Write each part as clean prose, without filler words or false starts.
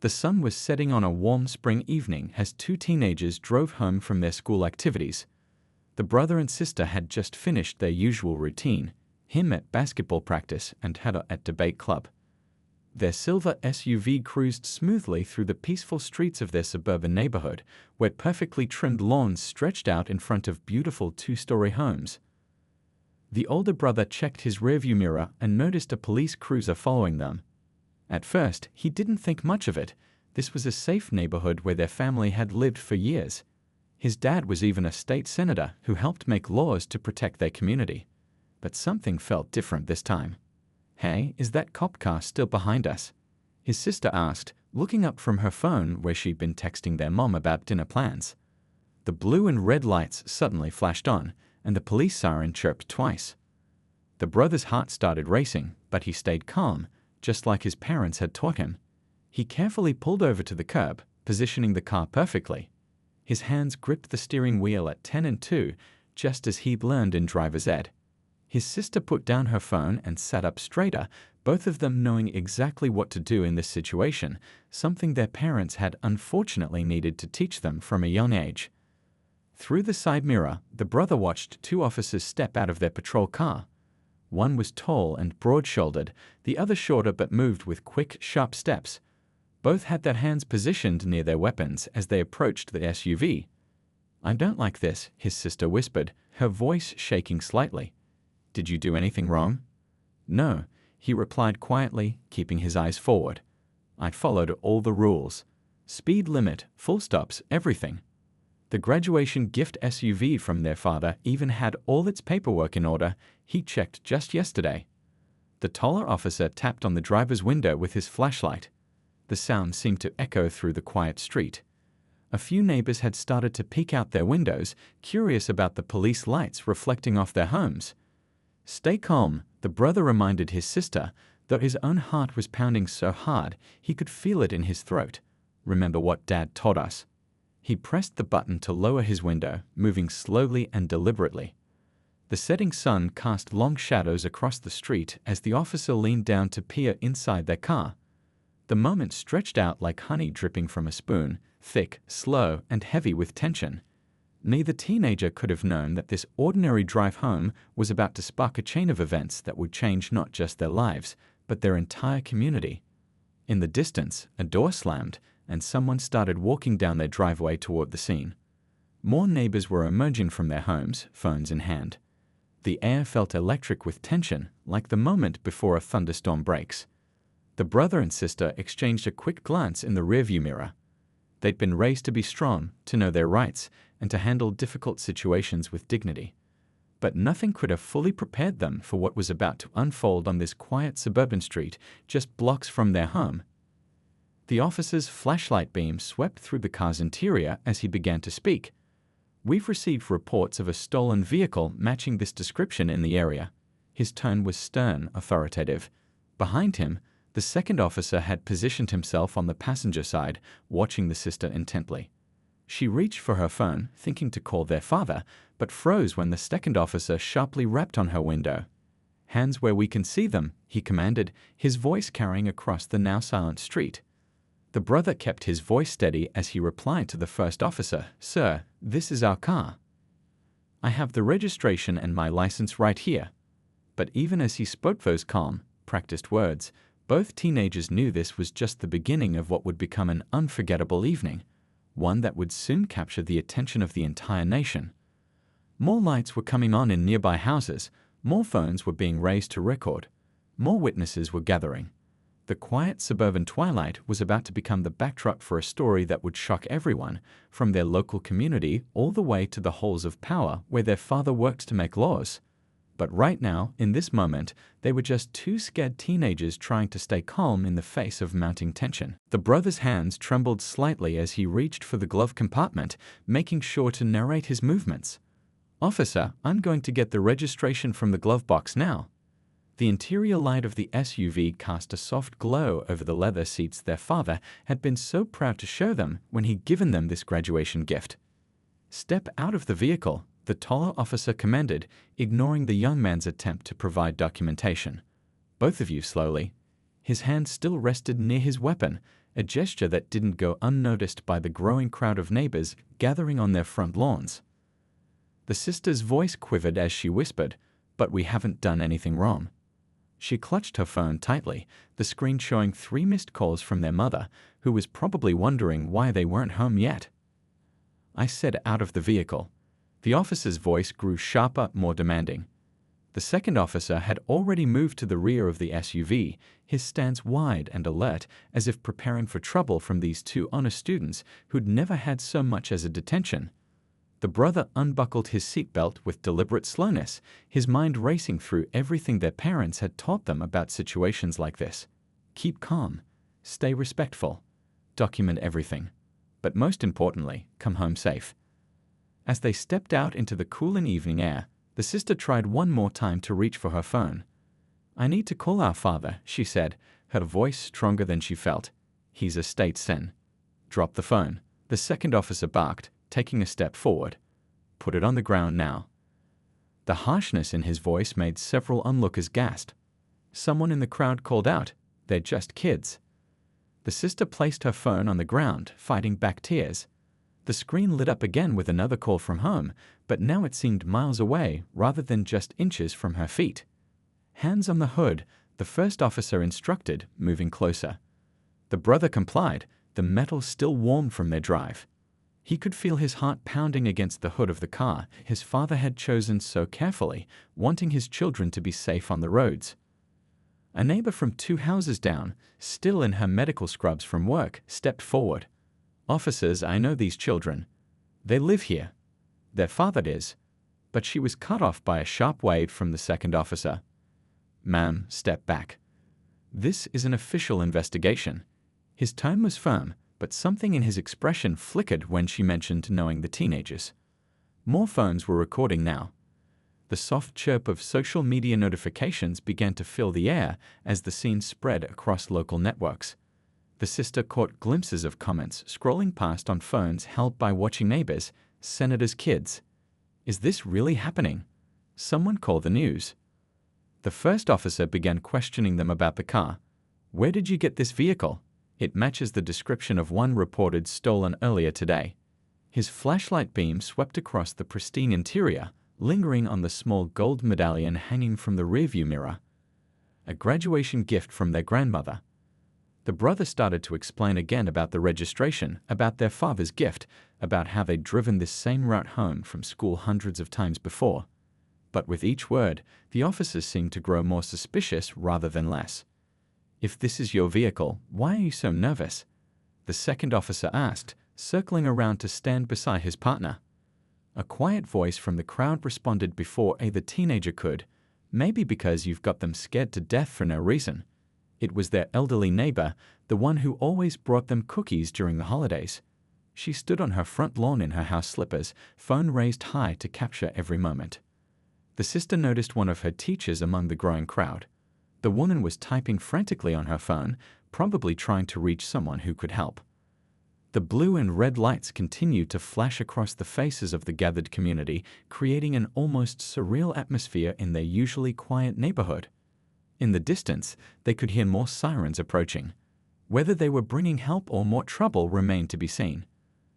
The sun was setting on a warm spring evening as two teenagers drove home from their school activities. The brother and sister had just finished their usual routine, him at basketball practice and Heather at debate club. Their silver SUV cruised smoothly through the peaceful streets of their suburban neighborhood, where perfectly trimmed lawns stretched out in front of beautiful two-story homes. The older brother checked his rearview mirror and noticed a police cruiser following them. At first, he didn't think much of it. This was a safe neighborhood where their family had lived for years. His dad was even a state senator who helped make laws to protect their community. But something felt different this time. "Hey, is that cop car still behind us?" his sister asked, looking up from her phone where she'd been texting their mom about dinner plans. The blue and red lights suddenly flashed on, and the police siren chirped twice. The brother's heart started racing, but he stayed calm, just like his parents had taught him. He carefully pulled over to the curb, positioning the car perfectly. His hands gripped the steering wheel at 10 and 2, just as he'd learned in driver's ed. His sister put down her phone and sat up straighter, both of them knowing exactly what to do in this situation, something their parents had unfortunately needed to teach them from a young age. Through the side mirror, the brother watched two officers step out of their patrol car. One was tall and broad-shouldered, the other shorter but moved with quick, sharp steps. Both had their hands positioned near their weapons as they approached the SUV. "I don't like this," his sister whispered, her voice shaking slightly. "Did you do anything wrong?" "No," he replied quietly, keeping his eyes forward. "I followed all the rules. Speed limit, full stops, everything." The graduation gift SUV from their father even had all its paperwork in order. He checked just yesterday. The taller officer tapped on the driver's window with his flashlight. The sound seemed to echo through the quiet street. A few neighbors had started to peek out their windows, curious about the police lights reflecting off their homes. "Stay calm," the brother reminded his sister, though his own heart was pounding so hard he could feel it in his throat. "Remember what Dad taught us." He pressed the button to lower his window, moving slowly and deliberately. The setting sun cast long shadows across the street as the officer leaned down to peer inside their car. The moment stretched out like honey dripping from a spoon, thick, slow, and heavy with tension. Neither teenager could have known that this ordinary drive home was about to spark a chain of events that would change not just their lives, but their entire community. In the distance, a door slammed, and someone started walking down their driveway toward the scene. More neighbors were emerging from their homes, phones in hand. The air felt electric with tension, like the moment before a thunderstorm breaks. The brother and sister exchanged a quick glance in the rearview mirror. They'd been raised to be strong, to know their rights, and to handle difficult situations with dignity. But nothing could have fully prepared them for what was about to unfold on this quiet suburban street just blocks from their home. The officer's flashlight beam swept through the car's interior as he began to speak. "We've received reports of a stolen vehicle matching this description in the area." His tone was stern, authoritative. Behind him, the second officer had positioned himself on the passenger side, watching the sister intently. She reached for her phone, thinking to call their father, but froze when the second officer sharply rapped on her window. "Hands where we can see them," he commanded, his voice carrying across the now silent street. The brother kept his voice steady as he replied to the first officer, "Sir, this is our car. I have the registration and my license right here." But even as he spoke those calm, practiced words, both teenagers knew this was just the beginning of what would become an unforgettable evening, one that would soon capture the attention of the entire nation. More lights were coming on in nearby houses, more phones were being raised to record, more witnesses were gathering. The quiet suburban twilight was about to become the backdrop for a story that would shock everyone, from their local community all the way to the halls of power where their father worked to make laws. But right now, in this moment, they were just two scared teenagers trying to stay calm in the face of mounting tension. The brother's hands trembled slightly as he reached for the glove compartment, making sure to narrate his movements. "Officer, I'm going to get the registration from the glove box now." The interior light of the SUV cast a soft glow over the leather seats their father had been so proud to show them when he'd given them this graduation gift. "Step out of the vehicle," the taller officer commanded, ignoring the young man's attempt to provide documentation. "Both of you slowly." His hand still rested near his weapon, a gesture that didn't go unnoticed by the growing crowd of neighbors gathering on their front lawns. The sister's voice quivered as she whispered, "But we haven't done anything wrong." She clutched her phone tightly, the screen showing 3 missed calls from their mother, who was probably wondering why they weren't home yet. I said, "Out of the vehicle." The officer's voice grew sharper, more demanding. The second officer had already moved to the rear of the SUV, his stance wide and alert, as if preparing for trouble from these 2 honest students who'd never had so much as a detention. The brother unbuckled his seatbelt with deliberate slowness, his mind racing through everything their parents had taught them about situations like this. Keep calm, stay respectful, document everything, but most importantly, come home safe. As they stepped out into the cooling evening air, the sister tried one more time to reach for her phone. "I need to call our father," she said, her voice stronger than she felt. "He's a state sen." "Drop the phone," the second officer barked, taking a step forward. "Put it on the ground now." The harshness in his voice made several onlookers gasp. Someone in the crowd called out, "They're just kids." The sister placed her phone on the ground, fighting back tears. The screen lit up again with another call from home, but now it seemed miles away rather than just inches from her feet. "Hands on the hood," the first officer instructed, moving closer. The brother complied, the metal still warm from their drive. He could feel his heart pounding against the hood of the car his father had chosen so carefully, wanting his children to be safe on the roads. A neighbor from 2 houses down, still in her medical scrubs from work, stepped forward. "Officers, I know these children. They live here. Their father is." But she was cut off by a sharp wave from the second officer. "Ma'am, step back. This is an official investigation." His tone was firm, but something in his expression flickered when she mentioned knowing the teenagers. More phones were recording now. The soft chirp of social media notifications began to fill the air as the scene spread across local networks. The sister caught glimpses of comments scrolling past on phones held by watching neighbors, senators' kids. "Is this really happening? Someone call the news." The first officer began questioning them about the car. "Where did you get this vehicle? It matches the description of one reported stolen earlier today." His flashlight beam swept across the pristine interior, lingering on the small gold medallion hanging from the rearview mirror. A graduation gift from their grandmother. The brother started to explain again about the registration, about their father's gift, about how they'd driven this same route home from school hundreds of times before. But with each word, the officers seemed to grow more suspicious rather than less. "If this is your vehicle, why are you so nervous?" the second officer asked, circling around to stand beside his partner. A quiet voice from the crowd responded before either teenager could, "Maybe because you've got them scared to death for no reason." It was their elderly neighbor, the one who always brought them cookies during the holidays. She stood on her front lawn in her house slippers, phone raised high to capture every moment. The sister noticed one of her teachers among the growing crowd. The woman was typing frantically on her phone, probably trying to reach someone who could help. The blue and red lights continued to flash across the faces of the gathered community, creating an almost surreal atmosphere in their usually quiet neighborhood. In the distance, they could hear more sirens approaching. Whether they were bringing help or more trouble remained to be seen.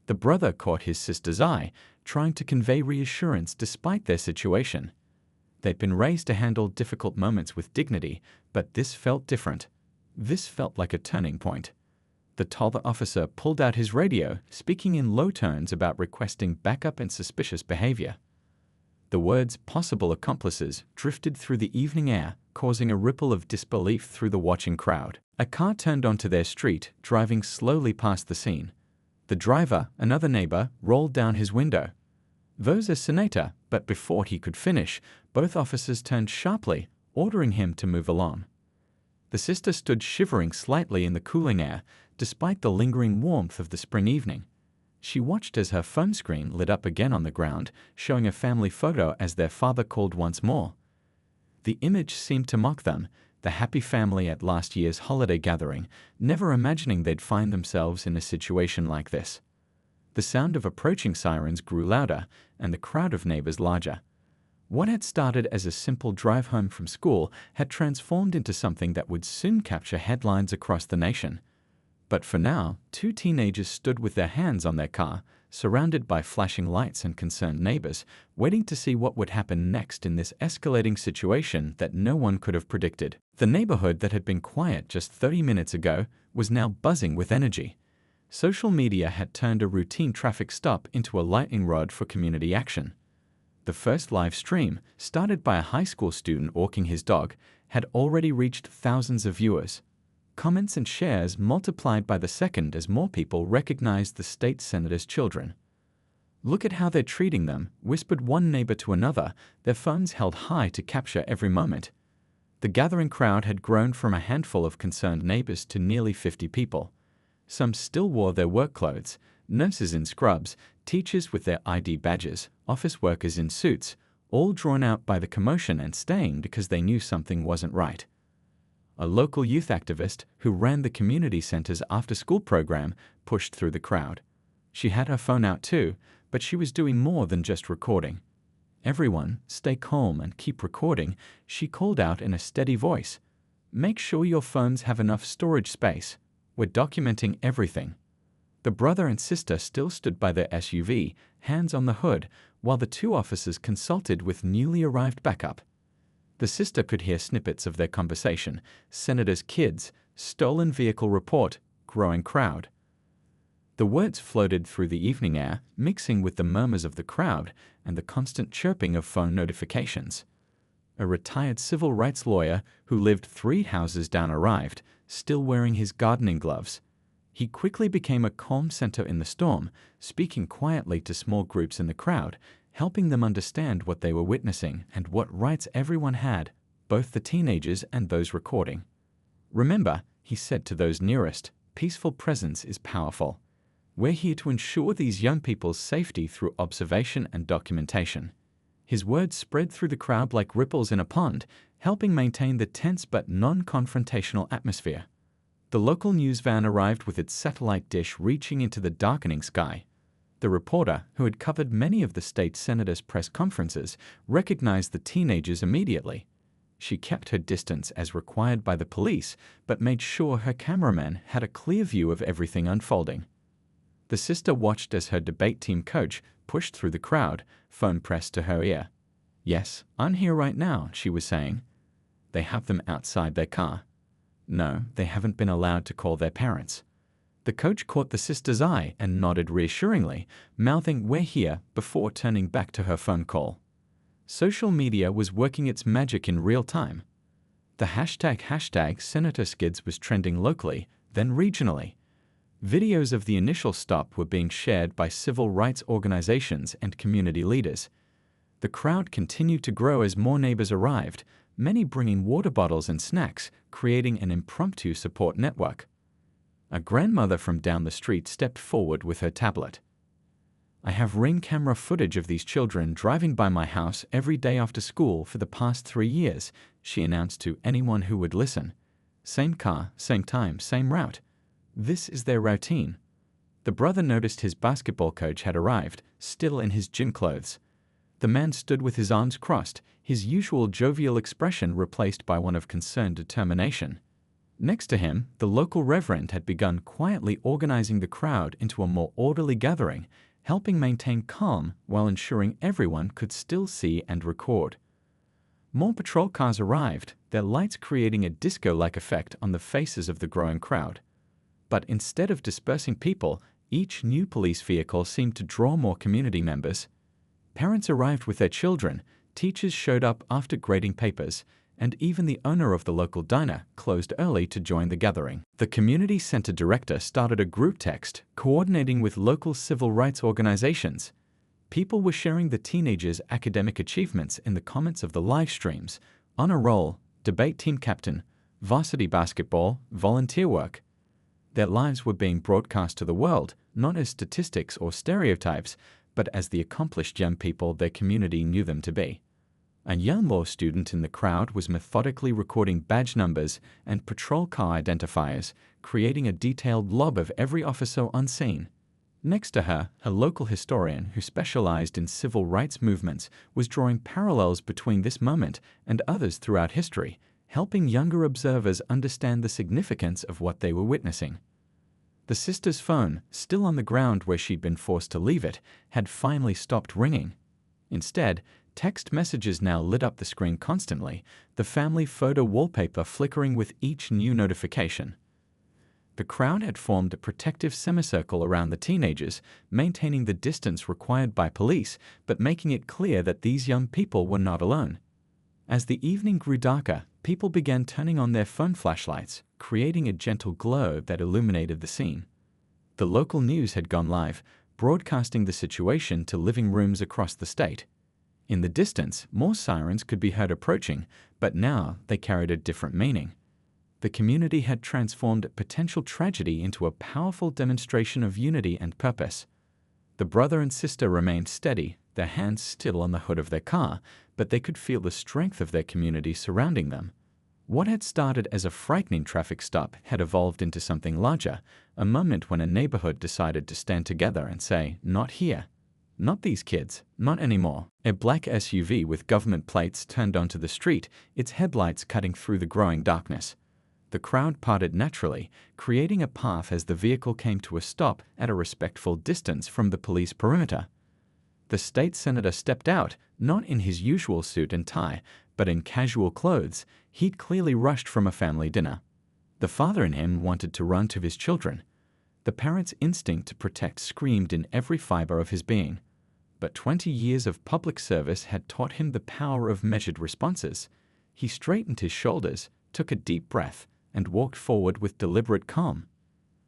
The brother caught his sister's eye, trying to convey reassurance despite their situation. They'd been raised to handle difficult moments with dignity, but this felt different. This felt like a turning point. The taller officer pulled out his radio, speaking in low tones about requesting backup and suspicious behavior. The words "possible accomplices" drifted through the evening air, causing a ripple of disbelief through the watching crowd. A car turned onto their street, driving slowly past the scene. The driver, another neighbor, rolled down his window. "Those are Senator," but before he could finish, both officers turned sharply, ordering him to move along. The sister stood shivering slightly in the cooling air, despite the lingering warmth of the spring evening. She watched as her phone screen lit up again on the ground, showing a family photo as their father called once more. The image seemed to mock them, the happy family at last year's holiday gathering, never imagining they'd find themselves in a situation like this. The sound of approaching sirens grew louder, and the crowd of neighbors larger. What had started as a simple drive home from school had transformed into something that would soon capture headlines across the nation. But for now, two teenagers stood with their hands on their car, surrounded by flashing lights and concerned neighbors, waiting to see what would happen next in this escalating situation that no one could have predicted. The neighborhood that had been quiet just 30 minutes ago was now buzzing with energy. Social media had turned a routine traffic stop into a lightning rod for community action. The first live stream, started by a high school student walking his dog, had already reached thousands of viewers. Comments and shares multiplied by the second as more people recognized the state senator's children. "Look at how they're treating them," whispered one neighbor to another, their phones held high to capture every moment. The gathering crowd had grown from a handful of concerned neighbors to nearly 50 people. Some still wore their work clothes, nurses in scrubs, teachers with their ID badges, office workers in suits, all drawn out by the commotion and staying because they knew something wasn't right. A local youth activist who ran the community center's after-school program pushed through the crowd. She had her phone out too, but she was doing more than just recording. "Everyone, stay calm and keep recording," she called out in a steady voice. "Make sure your phones have enough storage space. We're documenting everything." The brother and sister still stood by their SUV, hands on the hood, while the two officers consulted with newly arrived backup. The sister could hear snippets of their conversation: "Senator's kids," "stolen vehicle report," "growing crowd." The words floated through the evening air, mixing with the murmurs of the crowd and the constant chirping of phone notifications. A retired civil rights lawyer who lived 3 houses down arrived, still wearing his gardening gloves. He quickly became a calm center in the storm, speaking quietly to small groups in the crowd, helping them understand what they were witnessing and what rights everyone had, both the teenagers and those recording. "Remember," he said to those nearest, "peaceful presence is powerful. We're here to ensure these young people's safety through observation and documentation." His words spread through the crowd like ripples in a pond, helping maintain the tense but non-confrontational atmosphere. The local news van arrived with its satellite dish reaching into the darkening sky. The reporter, who had covered many of the state senator's press conferences, recognized the teenagers immediately. She kept her distance as required by the police, but made sure her cameraman had a clear view of everything unfolding. The sister watched as her debate team coach pushed through the crowd, phone pressed to her ear. "Yes, I'm here right now," she was saying. "They have them outside their car." "No, they haven't been allowed to call their parents." The coach caught the sister's eye and nodded reassuringly, mouthing "We're here" before turning back to her phone call. Social media was working its magic in real time. The hashtag Senator Skids was trending locally, then regionally. Videos of the initial stop were being shared by civil rights organizations and community leaders. The crowd continued to grow as more neighbors arrived, many bringing water bottles and snacks, creating an impromptu support network. A grandmother from down the street stepped forward with her tablet. "I have Ring camera footage of these children driving by my house every day after school for the past 3 years," she announced to anyone who would listen. "Same car, same time, same route. This is their routine." The brother noticed his basketball coach had arrived, still in his gym clothes. The man stood with his arms crossed, his usual jovial expression replaced by one of concerned determination. Next to him, the local reverend had begun quietly organizing the crowd into a more orderly gathering, helping maintain calm while ensuring everyone could still see and record. More patrol cars arrived, their lights creating a disco-like effect on the faces of the growing crowd. But instead of dispersing people, each new police vehicle seemed to draw more community members. Parents arrived with their children, teachers showed up after grading papers, and even the owner of the local diner closed early to join the gathering. The community center director started a group text, coordinating with local civil rights organizations. People were sharing the teenagers' academic achievements in the comments of the live streams: honor roll, debate team captain, varsity basketball, volunteer work. Their lives were being broadcast to the world, not as statistics or stereotypes, but as the accomplished young people their community knew them to be. A young law student in the crowd was methodically recording badge numbers and patrol car identifiers, creating a detailed log of every officer on scene. Next to her, a local historian who specialized in civil rights movements was drawing parallels between this moment and others throughout history, helping younger observers understand the significance of what they were witnessing. The sister's phone, still on the ground where she'd been forced to leave it, had finally stopped ringing. Instead, text messages now lit up the screen constantly, the family photo wallpaper flickering with each new notification. The crowd had formed a protective semicircle around the teenagers, maintaining the distance required by police, but making it clear that these young people were not alone. As the evening grew darker, people began turning on their phone flashlights, creating a gentle glow that illuminated the scene. The local news had gone live, broadcasting the situation to living rooms across the state. In the distance, more sirens could be heard approaching, but now they carried a different meaning. The community had transformed potential tragedy into a powerful demonstration of unity and purpose. The brother and sister remained steady, their hands still on the hood of their car, but they could feel the strength of their community surrounding them. What had started as a frightening traffic stop had evolved into something larger, a moment when a neighborhood decided to stand together and say, "Not here. Not these kids. Not anymore." A black SUV with government plates turned onto the street, its headlights cutting through the growing darkness. The crowd parted naturally, creating a path as the vehicle came to a stop at a respectful distance from the police perimeter. The state senator stepped out, not in his usual suit and tie, but in casual clothes. He'd clearly rushed from a family dinner. The father in him wanted to run to his children. The parent's instinct to protect screamed in every fiber of his being. But 20 years of public service had taught him the power of measured responses. He straightened his shoulders, took a deep breath, and walked forward with deliberate calm.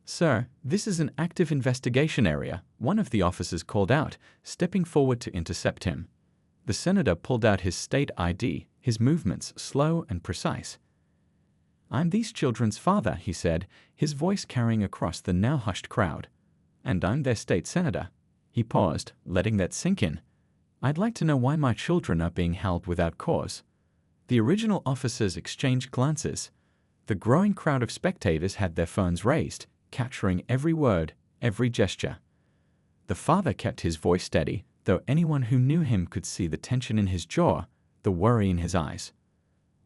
"Sir, this is an active investigation area," one of the officers called out, stepping forward to intercept him. The senator pulled out his state ID, his movements slow and precise. "I'm these children's father," he said, his voice carrying across the now hushed crowd. "And I'm their state senator." He paused, letting that sink in. "I'd like to know why my children are being held without cause." The original officers exchanged glances. The growing crowd of spectators had their phones raised, capturing every word, every gesture. The father kept his voice steady, though anyone who knew him could see the tension in his jaw, the worry in his eyes.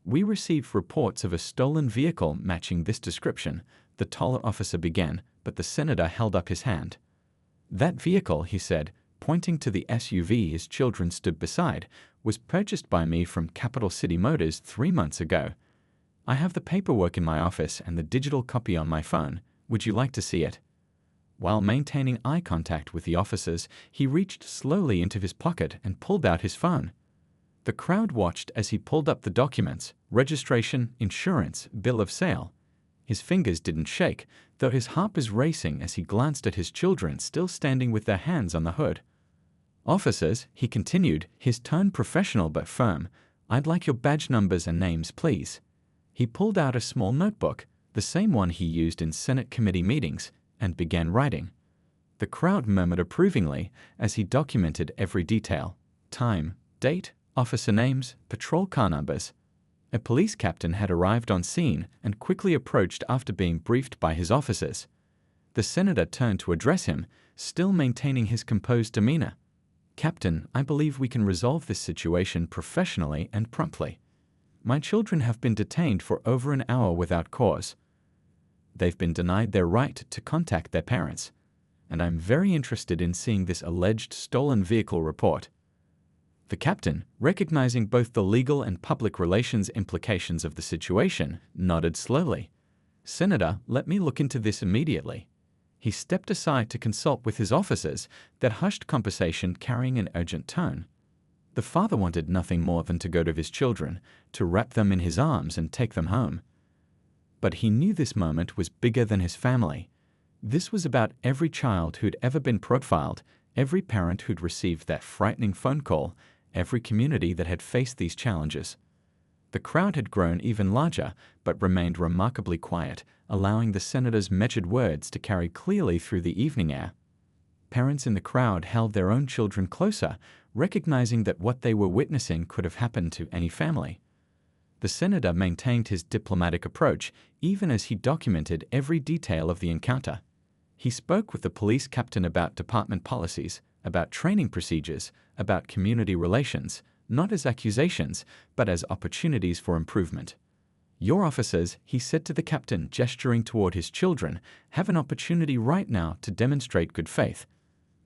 "We received reports of a stolen vehicle matching this description," the taller officer began, but the senator held up his hand. "That vehicle," he said, pointing to the SUV his children stood beside, "was purchased by me from Capital City Motors 3 months ago. I have the paperwork in my office and the digital copy on my phone. Would you like to see it?" While maintaining eye contact with the officers, he reached slowly into his pocket and pulled out his phone. The crowd watched as he pulled up the documents: registration, insurance, bill of sale. His fingers didn't shake, though his heart was racing as he glanced at his children still standing with their hands on the hood. "Officers," he continued, his tone professional but firm, "I'd like your badge numbers and names, please." He pulled out a small notebook, the same one he used in Senate committee meetings, and began writing. The crowd murmured approvingly as he documented every detail: time, date, officer names, patrol car numbers. A police captain had arrived on scene and quickly approached after being briefed by his officers. The senator turned to address him, still maintaining his composed demeanor. "Captain, I believe we can resolve this situation professionally and promptly. My children have been detained for over an hour without cause. They've been denied their right to contact their parents, and I'm very interested in seeing this alleged stolen vehicle report." The captain, recognizing both the legal and public relations implications of the situation, nodded slowly. "Senator, let me look into this immediately." He stepped aside to consult with his officers, that hushed conversation carrying an urgent tone. The father wanted nothing more than to go to his children, to wrap them in his arms and take them home. But he knew this moment was bigger than his family. This was about every child who'd ever been profiled, every parent who'd received that frightening phone call, every community that had faced these challenges. The crowd had grown even larger, but remained remarkably quiet, allowing the senator's measured words to carry clearly through the evening air. Parents in the crowd held their own children closer, recognizing that what they were witnessing could have happened to any family. The senator maintained his diplomatic approach, even as he documented every detail of the encounter. He spoke with the police captain about department policies, about training procedures, about community relations, not as accusations, but as opportunities for improvement. "Your officers," he said to the captain, gesturing toward his children, "have an opportunity right now to demonstrate good faith.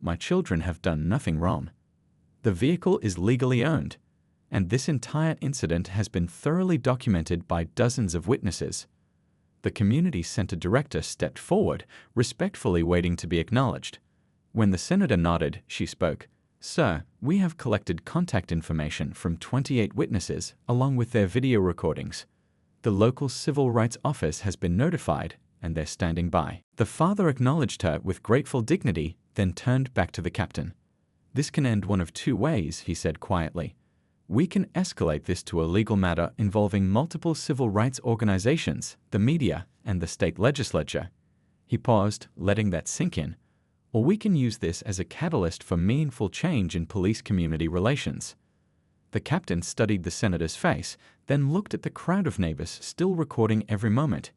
My children have done nothing wrong. The vehicle is legally owned, and this entire incident has been thoroughly documented by dozens of witnesses." The community center director stepped forward, respectfully waiting to be acknowledged. When the senator nodded, she spoke. "Sir, we have collected contact information from 28 witnesses, along with their video recordings. The local civil rights office has been notified, and they're standing by." The father acknowledged her with grateful dignity, then turned back to the captain. "This can end one of two ways," he said quietly. "We can escalate this to a legal matter involving multiple civil rights organizations, the media, and the state legislature." He paused, letting that sink in. "Or we can use this as a catalyst for meaningful change in police-community relations." The captain studied the senator's face, then looked at the crowd of neighbors still recording every moment.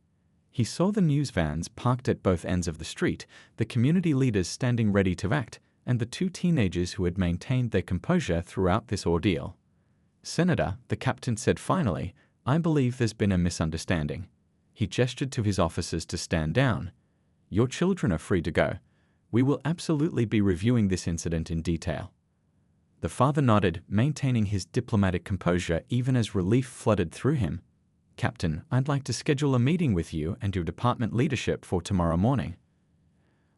He saw the news vans parked at both ends of the street, the community leaders standing ready to act, and the two teenagers who had maintained their composure throughout this ordeal. "Senator," the captain said finally, "I believe there's been a misunderstanding." He gestured to his officers to stand down. "Your children are free to go. We will absolutely be reviewing this incident in detail." The father nodded, maintaining his diplomatic composure even as relief flooded through him. "Captain, I'd like to schedule a meeting with you and your department leadership for tomorrow morning.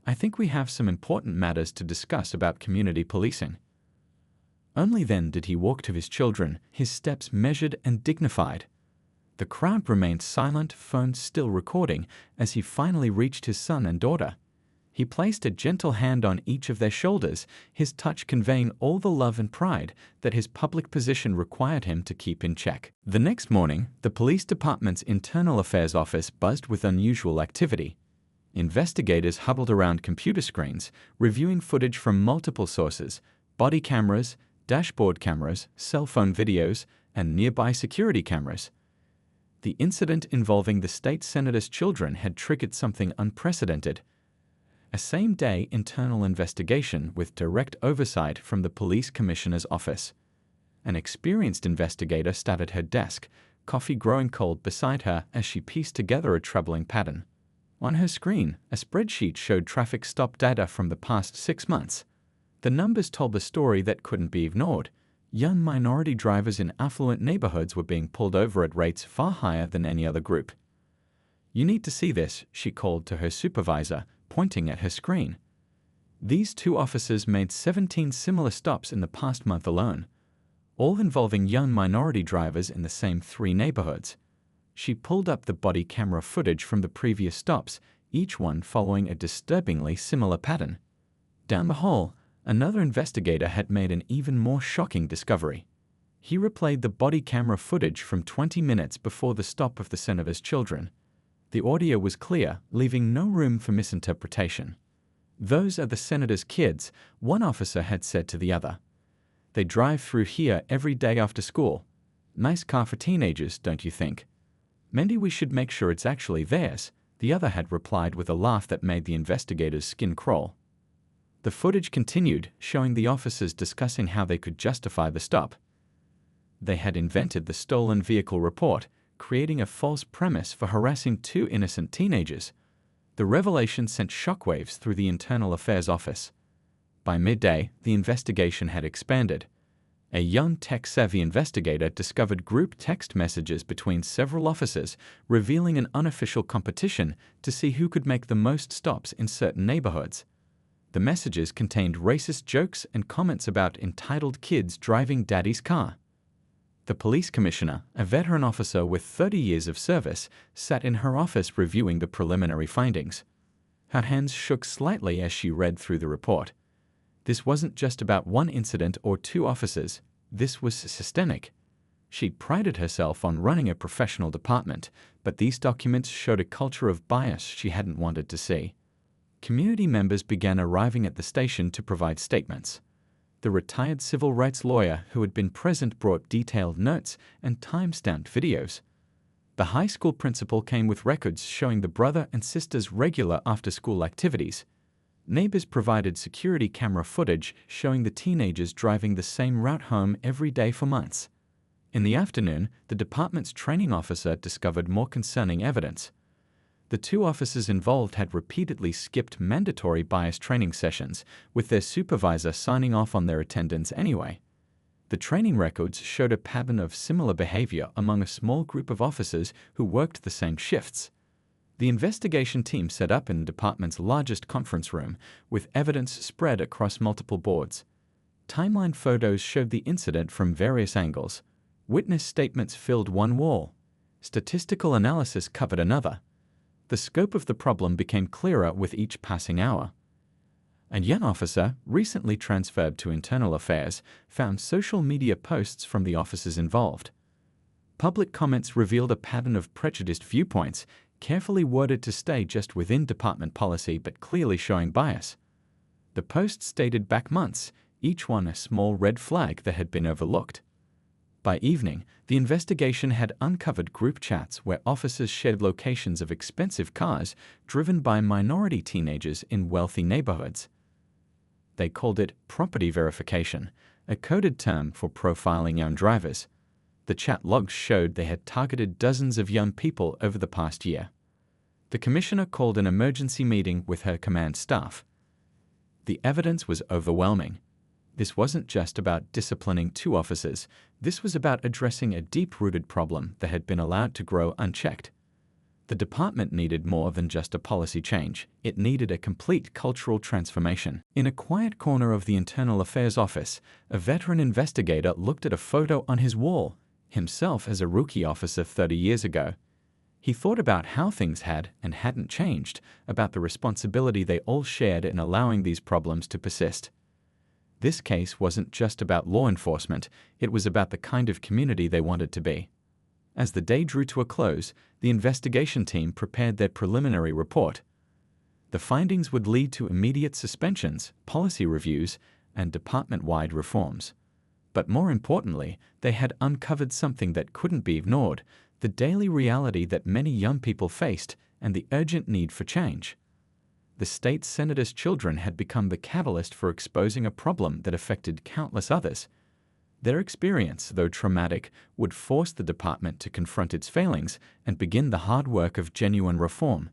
I think we have some important matters to discuss about community policing." Only then did he walk to his children, his steps measured and dignified. The crowd remained silent, phone still recording, as he finally reached his son and daughter. He placed a gentle hand on each of their shoulders, his touch conveying all the love and pride that his public position required him to keep in check. The next morning, the police department's internal affairs office buzzed with unusual activity. Investigators huddled around computer screens, reviewing footage from multiple sources: body cameras, dashboard cameras, cell phone videos, and nearby security cameras. The incident involving the state senator's children had triggered something unprecedented. A same-day internal investigation with direct oversight from the police commissioner's office. An experienced investigator sat at her desk, coffee growing cold beside her as she pieced together a troubling pattern. On her screen, a spreadsheet showed traffic stop data from the past 6 months. The numbers told a story that couldn't be ignored. Young minority drivers in affluent neighborhoods were being pulled over at rates far higher than any other group. "You need to see this," she called to her supervisor, pointing at her screen. These two officers made 17 similar stops in the past month alone, all involving young minority drivers in the same 3 neighborhoods. She pulled up the body camera footage from the previous stops, each one following a disturbingly similar pattern. Down the hall, another investigator had made an even more shocking discovery. He replayed the body camera footage from 20 minutes before the stop of the senator's children. The audio was clear, leaving no room for misinterpretation. "Those are the senator's kids," one officer had said to the other. "They drive through here every day after school. Nice car for teenagers, don't you think?" "Maybe we should make sure it's actually theirs," the other had replied with a laugh that made the investigator's skin crawl. The footage continued, showing the officers discussing how they could justify the stop. They had invented the stolen vehicle report, creating a false premise for harassing 2 innocent teenagers. The revelation sent shockwaves through the internal affairs office. By midday, the investigation had expanded. A young tech-savvy investigator discovered group text messages between several officers, revealing an unofficial competition to see who could make the most stops in certain neighborhoods. The messages contained racist jokes and comments about entitled kids driving daddy's car. The police commissioner, a veteran officer with 30 years of service, sat in her office reviewing the preliminary findings. Her hands shook slightly as she read through the report. This wasn't just about one incident or 2 officers. This was systemic. She prided herself on running a professional department, but these documents showed a culture of bias she hadn't wanted to see. Community members began arriving at the station to provide statements. The retired civil rights lawyer who had been present brought detailed notes and time-stamped videos. The high school principal came with records showing the brother and sister's regular after-school activities. Neighbors provided security camera footage showing the teenagers driving the same route home every day for months. In the afternoon, the department's training officer discovered more concerning evidence. The two officers involved had repeatedly skipped mandatory bias training sessions, with their supervisor signing off on their attendance anyway. The training records showed a pattern of similar behavior among a small group of officers who worked the same shifts. The investigation team set up in the department's largest conference room, with evidence spread across multiple boards. Timeline photos showed the incident from various angles. Witness statements filled one wall. Statistical analysis covered another. The scope of the problem became clearer with each passing hour. A young officer, recently transferred to Internal Affairs, found social media posts from the officers involved. Public comments revealed a pattern of prejudiced viewpoints, carefully worded to stay just within department policy but clearly showing bias. The posts dated back months, each one a small red flag that had been overlooked. By evening, the investigation had uncovered group chats where officers shared locations of expensive cars driven by minority teenagers in wealthy neighborhoods. They called it property verification, a coded term for profiling young drivers. The chat logs showed they had targeted dozens of young people over the past year. The commissioner called an emergency meeting with her command staff. The evidence was overwhelming. This wasn't just about disciplining two officers. This was about addressing a deep-rooted problem that had been allowed to grow unchecked. The department needed more than just a policy change. It needed a complete cultural transformation. In a quiet corner of the Internal Affairs office, a veteran investigator looked at a photo on his wall, himself as a rookie officer 30 years ago. He thought about how things had and hadn't changed, about the responsibility they all shared in allowing these problems to persist. This case wasn't just about law enforcement, it was about the kind of community they wanted to be. As the day drew to a close, the investigation team prepared their preliminary report. The findings would lead to immediate suspensions, policy reviews, and department-wide reforms. But more importantly, they had uncovered something that couldn't be ignored, the daily reality that many young people faced and the urgent need for change. The state senator's children had become the catalyst for exposing a problem that affected countless others. Their experience, though traumatic, would force the department to confront its failings and begin the hard work of genuine reform.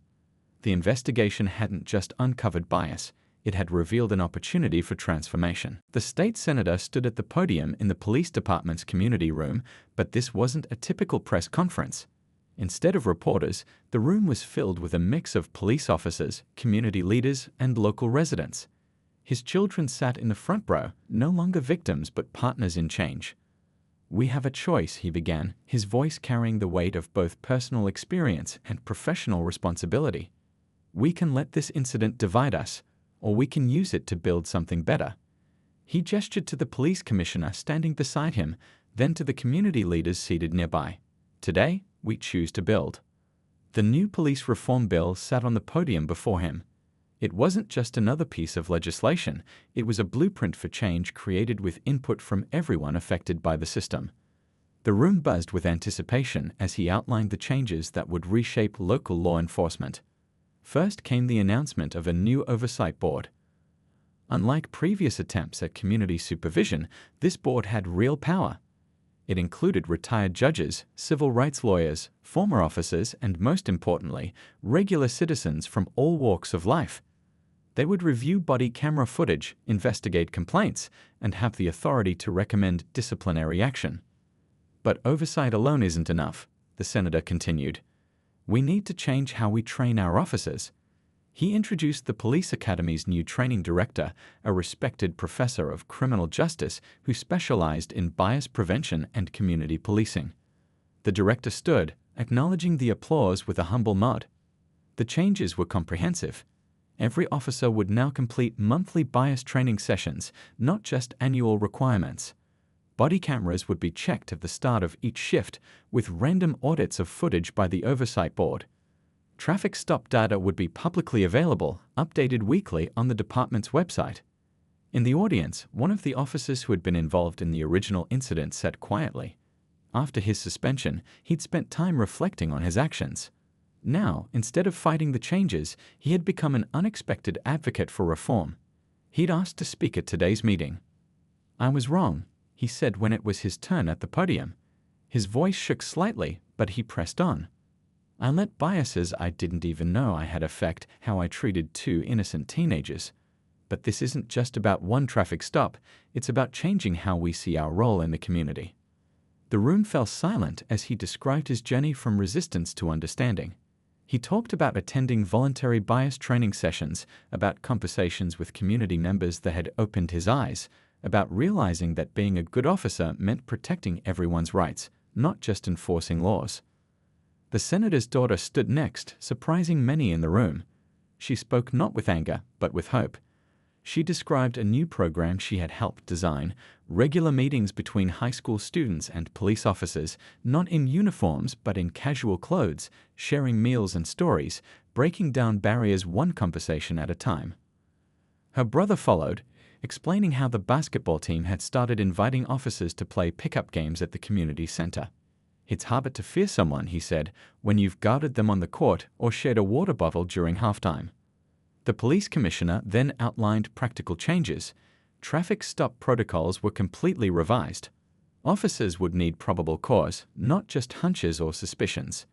The investigation hadn't just uncovered bias, it had revealed an opportunity for transformation. The state senator stood at the podium in the police department's community room, but this wasn't a typical press conference. Instead of reporters, the room was filled with a mix of police officers, community leaders, and local residents. His children sat in the front row, no longer victims but partners in change. "We have a choice," he began, his voice carrying the weight of both personal experience and professional responsibility. "We can let this incident divide us, or we can use it to build something better." He gestured to the police commissioner standing beside him, then to the community leaders seated nearby. "Today, we choose to build." The new police reform bill sat on the podium before him. It wasn't just another piece of legislation, it was a blueprint for change created with input from everyone affected by the system. The room buzzed with anticipation as he outlined the changes that would reshape local law enforcement. First came the announcement of a new oversight board. Unlike previous attempts at community supervision, this board had real power. It included retired judges, civil rights lawyers, former officers, and most importantly, regular citizens from all walks of life. They would review body camera footage, investigate complaints, and have the authority to recommend disciplinary action. But oversight alone isn't enough, the senator continued. We need to change how we train our officers. He introduced the Police Academy's new training director, a respected professor of criminal justice who specialized in bias prevention and community policing. The director stood, acknowledging the applause with a humble nod. The changes were comprehensive. Every officer would now complete monthly bias training sessions, not just annual requirements. Body cameras would be checked at the start of each shift, with random audits of footage by the oversight board. Traffic stop data would be publicly available, updated weekly on the department's website. In the audience, one of the officers who had been involved in the original incident sat quietly. After his suspension, he'd spent time reflecting on his actions. Now, instead of fighting the changes, he had become an unexpected advocate for reform. He'd asked to speak at today's meeting. "I was wrong," he said when it was his turn at the podium. His voice shook slightly, but he pressed on. "I let biases I didn't even know I had affect how I treated two innocent teenagers. But this isn't just about one traffic stop, it's about changing how we see our role in the community." The room fell silent as he described his journey from resistance to understanding. He talked about attending voluntary bias training sessions, about conversations with community members that had opened his eyes, about realizing that being a good officer meant protecting everyone's rights, not just enforcing laws. The senator's daughter stood next, surprising many in the room. She spoke not with anger, but with hope. She described a new program she had helped design, regular meetings between high school students and police officers, not in uniforms but in casual clothes, sharing meals and stories, breaking down barriers one conversation at a time. Her brother followed, explaining how the basketball team had started inviting officers to play pickup games at the community center. "It's harder to fear someone," he said, "when you've guarded them on the court or shared a water bottle during halftime." The police commissioner then outlined practical changes. Traffic stop protocols were completely revised. Officers would need probable cause, not just hunches or suspicions.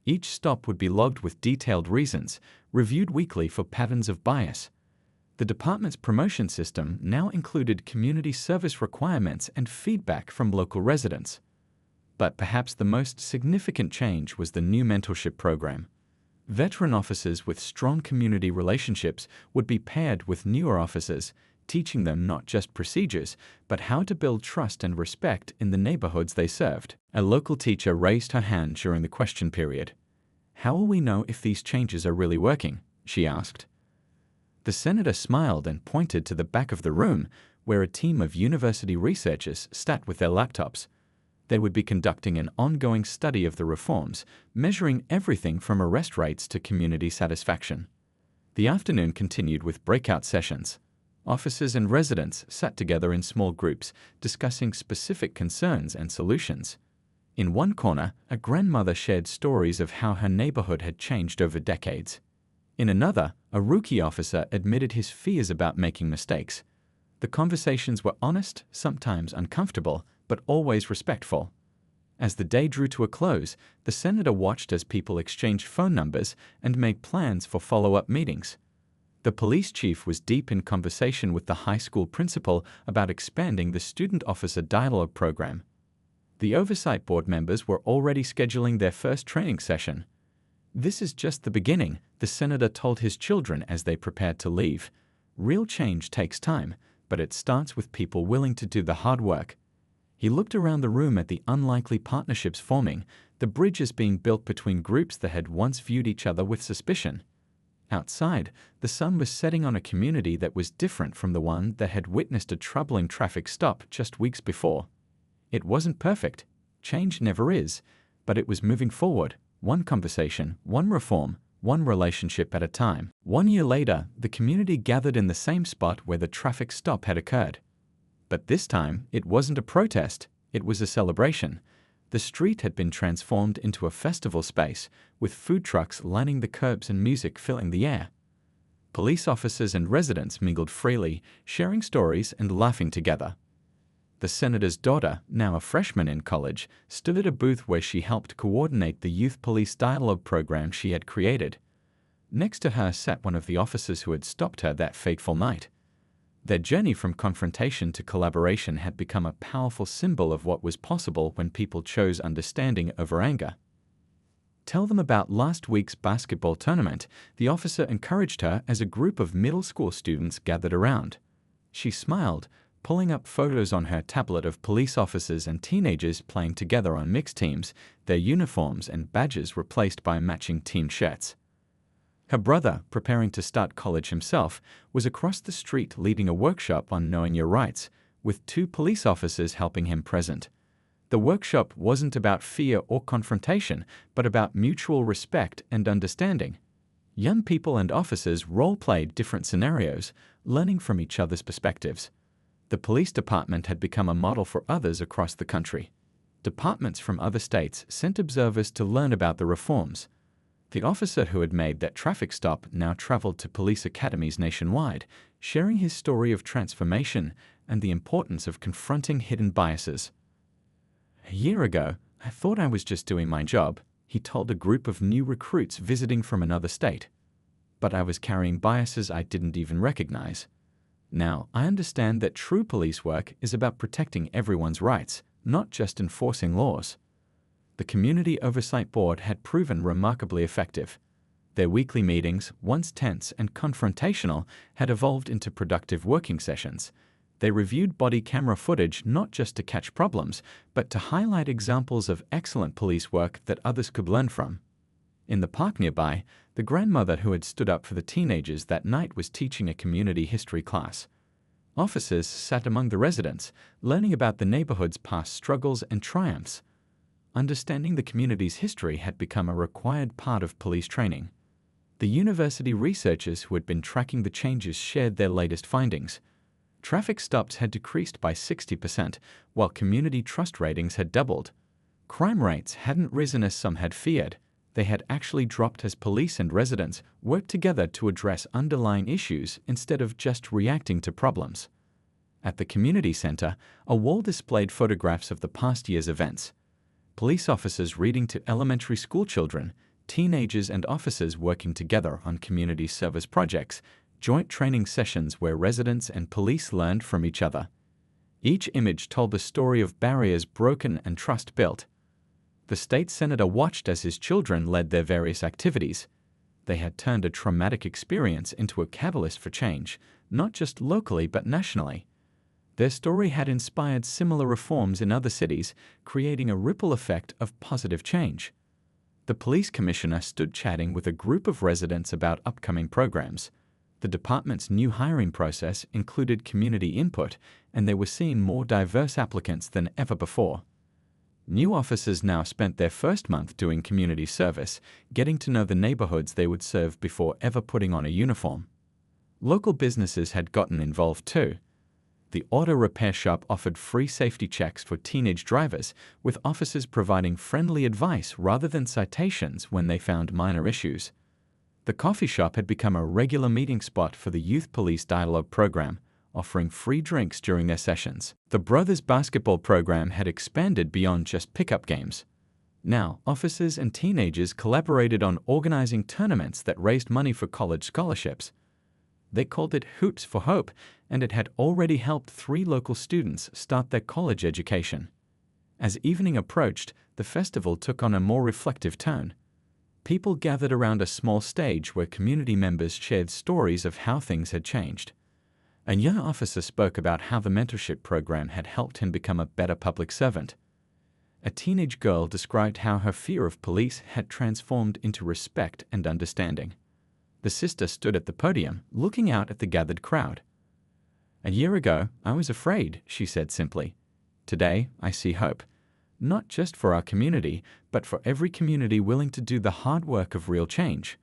Each stop would be logged with detailed reasons, reviewed weekly for patterns of bias. The department's promotion system now included community service requirements and feedback from local residents. But perhaps the most significant change was the new mentorship program. Veteran officers with strong community relationships would be paired with newer officers, teaching them not just procedures, but how to build trust and respect in the neighborhoods they served. A local teacher raised her hand during the question period. "How will we know if these changes are really working?" she asked. The senator smiled and pointed to the back of the room, where a team of university researchers sat with their laptops. They would be conducting an ongoing study of the reforms, measuring everything from arrest rates to community satisfaction. The afternoon continued with breakout sessions. Officers and residents sat together in small groups, discussing specific concerns and solutions. In one corner, a grandmother shared stories of how her neighborhood had changed over decades. In another, a rookie officer admitted his fears about making mistakes. The conversations were honest, sometimes uncomfortable, but always respectful. As the day drew to a close, the senator watched as people exchanged phone numbers and made plans for follow-up meetings. The police chief was deep in conversation with the high school principal about expanding the student officer dialogue program. The oversight board members were already scheduling their first training session. "This is just the beginning," the senator told his children as they prepared to leave. "Real change takes time, but it starts with people willing to do the hard work." He looked around the room at the unlikely partnerships forming, the bridges being built between groups that had once viewed each other with suspicion. Outside, the sun was setting on a community that was different from the one that had witnessed a troubling traffic stop just weeks before. It wasn't perfect. Change never is. But it was moving forward, one conversation, one reform, one relationship at a time. 1 year later, the community gathered in the same spot where the traffic stop had occurred. But this time, it wasn't a protest, it was a celebration. The street had been transformed into a festival space, with food trucks lining the curbs and music filling the air. Police officers and residents mingled freely, sharing stories and laughing together. The senator's daughter, now a freshman in college, stood at a booth where she helped coordinate the youth police dialogue program she had created. Next to her sat one of the officers who had stopped her that fateful night. Their journey from confrontation to collaboration had become a powerful symbol of what was possible when people chose understanding over anger. "Tell them about last week's basketball tournament," the officer encouraged her as a group of middle school students gathered around. She smiled, pulling up photos on her tablet of police officers and teenagers playing together on mixed teams, their uniforms and badges replaced by matching team shirts. Her brother, preparing to start college himself, was across the street leading a workshop on knowing your rights, with 2 police officers helping him present. The workshop wasn't about fear or confrontation, but about mutual respect and understanding. Young people and officers role-played different scenarios, learning from each other's perspectives. The police department had become a model for others across the country. Departments from other states sent observers to learn about the reforms. The officer who had made that traffic stop now traveled to police academies nationwide, sharing his story of transformation and the importance of confronting hidden biases. A year ago, "I thought I was just doing my job," he told a group of new recruits visiting from another state. "But I was carrying biases I didn't even recognize. Now, I understand that true police work is about protecting everyone's rights, not just enforcing laws." The Community Oversight Board had proven remarkably effective. Their weekly meetings, once tense and confrontational, had evolved into productive working sessions. They reviewed body camera footage not just to catch problems, but to highlight examples of excellent police work that others could learn from. In the park nearby, the grandmother who had stood up for the teenagers that night was teaching a community history class. Officers sat among the residents, learning about the neighborhood's past struggles and triumphs. Understanding the community's history had become a required part of police training. The university researchers who had been tracking the changes shared their latest findings. Traffic stops had decreased by 60%, while community trust ratings had doubled. Crime rates hadn't risen as some had feared. They had actually dropped as police and residents worked together to address underlying issues instead of just reacting to problems. At the community center, a wall displayed photographs of the past year's events. Police officers reading to elementary school children, teenagers and officers working together on community service projects, joint training sessions where residents and police learned from each other. Each image told the story of barriers broken and trust built. The state senator watched as his children led their various activities. They had turned a traumatic experience into a catalyst for change, not just locally but nationally. Their story had inspired similar reforms in other cities, creating a ripple effect of positive change. The police commissioner stood chatting with a group of residents about upcoming programs. The department's new hiring process included community input, and they were seeing more diverse applicants than ever before. New officers now spent their first month doing community service, getting to know the neighborhoods they would serve before ever putting on a uniform. Local businesses had gotten involved too. The auto repair shop offered free safety checks for teenage drivers, with officers providing friendly advice rather than citations when they found minor issues. The coffee shop had become a regular meeting spot for the Youth Police Dialogue program, offering free drinks during their sessions. The Brothers basketball program had expanded beyond just pickup games. Now, officers and teenagers collaborated on organizing tournaments that raised money for college scholarships. They called it Hoops for Hope, and it had already helped 3 local students start their college education. As evening approached, the festival took on a more reflective tone. People gathered around a small stage where community members shared stories of how things had changed. A young officer spoke about how the mentorship program had helped him become a better public servant. A teenage girl described how her fear of police had transformed into respect and understanding. The sister stood at the podium, looking out at the gathered crowd. "A year ago, I was afraid," she said simply. "Today, I see hope. Not just for our community, but for every community willing to do the hard work of real change."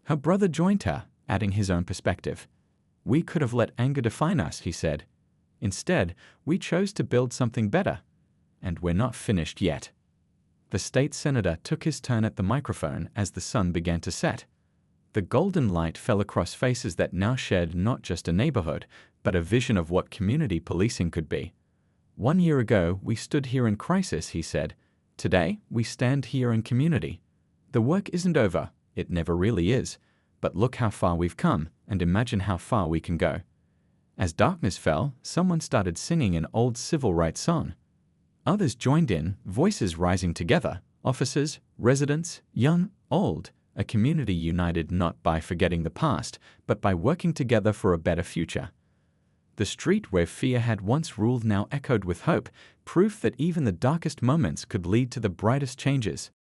Her brother joined her, adding his own perspective. "We could have let anger define us," he said. "Instead, we chose to build something better. And we're not finished yet." The state senator took his turn at the microphone as the sun began to set. The golden light fell across faces that now shared not just a neighborhood, but a vision of what community policing could be. "1 year ago, we stood here in crisis," he said. "Today, we stand here in community. The work isn't over. It never really is. But look how far we've come, and imagine how far we can go." As darkness fell, someone started singing an old civil rights song. Others joined in, voices rising together, officers, residents, young, old, a community united not by forgetting the past, but by working together for a better future. The street where fear had once ruled now echoed with hope, proof that even the darkest moments could lead to the brightest changes.